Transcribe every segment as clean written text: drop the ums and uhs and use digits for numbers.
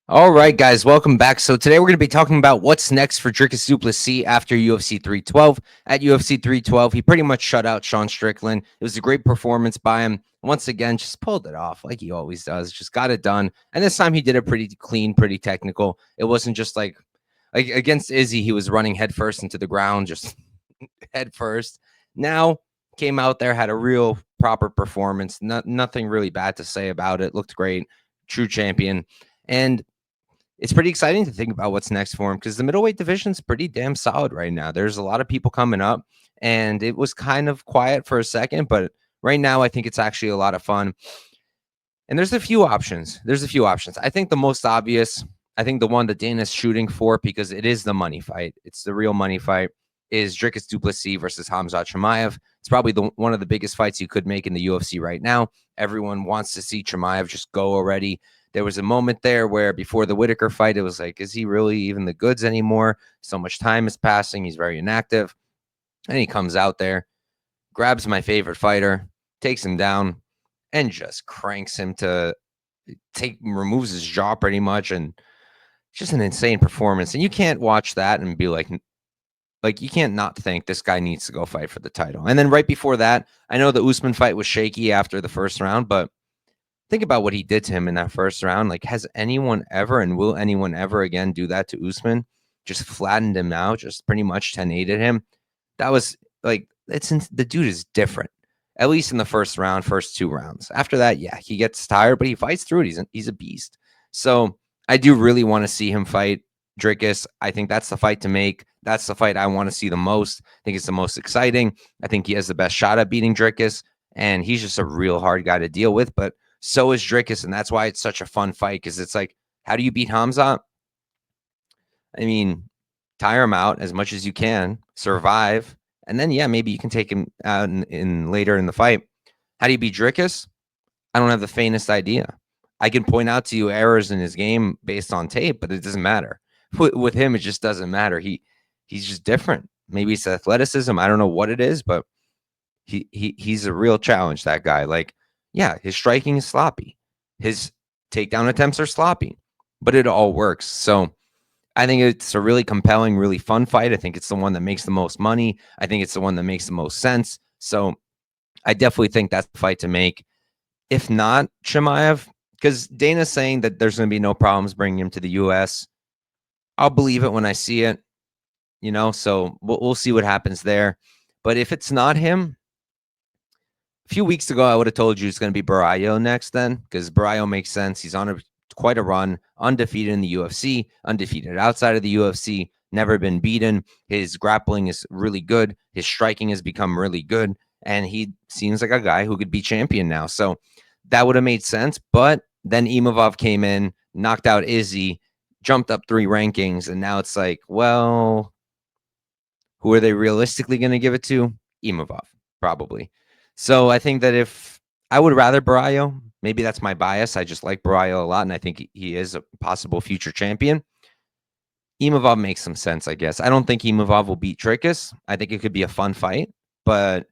All right, guys, welcome back. So today we're going to be talking about what's next for Dricus du Plessis after UFC 312. At UFC 312, he pretty much shut out Sean Strickland. It was a great performance by him. Once again, just pulled it off like he always does. Just got it done. And this time he did it pretty clean, pretty technical. It wasn't just like against Izzy, he was running headfirst into the ground, just headfirst. Now came out there, had a real proper performance. Nothing really bad to say about it. Looked great. True champion. And it's pretty exciting to think about what's next for him because the middleweight division's pretty damn solid right now. There's a lot of people coming up, and it was kind of quiet for a second, but right now I think it's actually a lot of fun. And there's a few options. I think the most obvious, I think the one that Dana's shooting for because it is the money fight. It's the real money fight. Is Dricus du Plessis versus Khamzat Chimaev. It's probably one of the biggest fights you could make in the UFC right now. Everyone wants to see Chimaev just go already. There was a moment there where before the Whitaker fight, it was like, is he really even the goods anymore? So much time is passing. He's very inactive. And he comes out there, grabs my favorite fighter, takes him down, and just cranks him to removes his jaw pretty much. And just an insane performance. And you can't watch that and be like you can't not think this guy needs to go fight for the title. And then right before that, I know the Usman fight was shaky after the first round, but think about what he did to him in that first round. Like, has anyone ever and will anyone ever again do that to Usman? Just flattened him out, just pretty much 10-8'd him. That was like, the dude is different, at least in the first round, first two rounds. After that, yeah, he gets tired, but he fights through it. He's a beast. So I do really want to see him fight Dricus. I think that's the fight to make. That's the fight I want to see the most. I think it's the most exciting. I think he has the best shot at beating Dricus, and he's just a real hard guy to deal with. But so is Dricus, and that's why it's such a fun fight because it's like, how do you beat Khamzat? I mean, tire him out as much as you can, survive, and then yeah, maybe you can take him out in later in the fight. How do you beat Dricus? I don't have the faintest idea. I can point out to you errors in his game based on tape, but it doesn't matter. With him, it just doesn't matter. He's just different. Maybe it's athleticism. I don't know what it is, but he's a real challenge. That guy, like, yeah, his striking is sloppy, his takedown attempts are sloppy, but it all works. So I think it's a really compelling, really fun fight. I think it's the one that makes the most money. I think it's the one that makes the most sense. So I definitely think that's the fight to make. If not Chimaev, because Dana's saying that there's going to be no problems bringing him to the U.S. I'll believe it when I see it, so we'll see what happens there. But if it's not him, a few weeks ago, I would have told you it's going to be Barallo next then, because Barallo makes sense. He's on quite a run, undefeated in the UFC, undefeated outside of the UFC, never been beaten. His grappling is really good. His striking has become really good. And he seems like a guy who could be champion now. So that would have made sense. But then Imavov came in, knocked out Izzy, jumped up 3 rankings. And now it's like, well, who are they realistically going to give it to? Imavov, probably. So I think that if I would rather Barallo, maybe that's my bias. I just like Barallo a lot, and I think he is a possible future champion. Imavov makes some sense, I guess. I don't think Imavov will beat Dricus. I think it could be a fun fight, but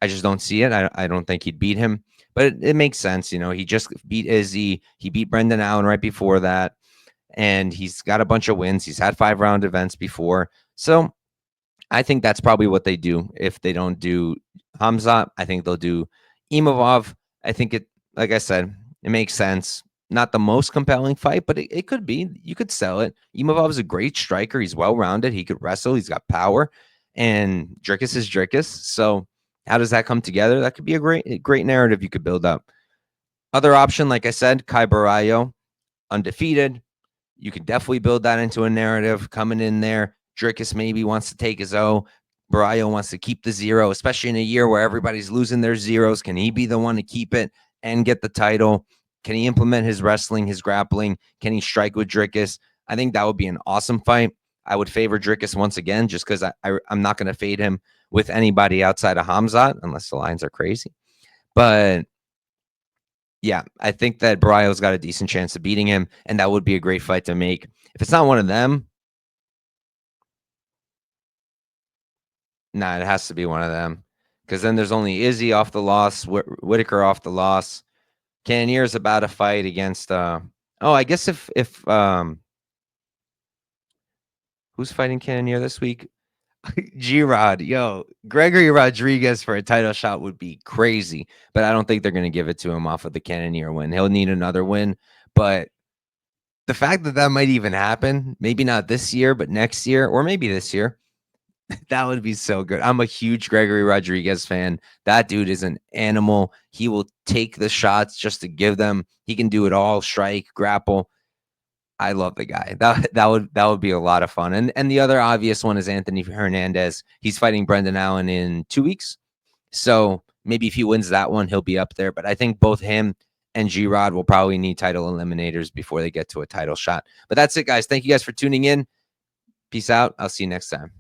I just don't see it. I don't think he'd beat him, but it makes sense. He just beat Izzy. He beat Brendan Allen right before that, and he's got a bunch of wins. He's had 5-round events before. So I think that's probably what they do. If they don't do Khamzat, I think they'll do Imavov. I think like I said, it makes sense. Not the most compelling fight, but it could be. You could sell it. Imavov is a great striker. He's well-rounded. He could wrestle. He's got power. And Dricus is Dricus. So how does that come together? That could be a great narrative you could build up. Other option, like I said, Kai Barallo, undefeated. You could definitely build that into a narrative coming in there. Dricus maybe wants to take his O. Barallo wants to keep the 0, especially in a year where everybody's losing their zeros. Can he be the one to keep it and get the title? Can he implement his wrestling, his grappling? Can he strike with Dricus? I think that would be an awesome fight. I would favor Dricus once again, just because I'm not going to fade him with anybody outside of Khamzat, unless the lines are crazy. But yeah, I think that Barallo's got a decent chance of beating him, and that would be a great fight to make. If it's not one of them, nah, it has to be one of them. Because then there's only Izzy off the loss, Whitaker off the loss. Cannonier's about to fight against Oh, I guess if who's fighting Cannonier this week? G-Rod, yo, Gregory Rodriguez for a title shot would be crazy, but I don't think they're gonna give it to him off of the Cannonier win. He'll need another win, but the fact that that might even happen, maybe not this year, but next year, or maybe this year, that would be so good. I'm a huge Gregory Rodriguez fan. That dude is an animal. He will take the shots just to give them. He can do it all, strike, grapple. I love the guy. That would be a lot of fun. And the other obvious one is Anthony Hernandez. He's fighting Brendan Allen in 2 weeks. So maybe if he wins that one, he'll be up there. But I think both him and G Rod will probably need title eliminators before they get to a title shot. But that's it, guys. Thank you guys for tuning in. Peace out. I'll see you next time.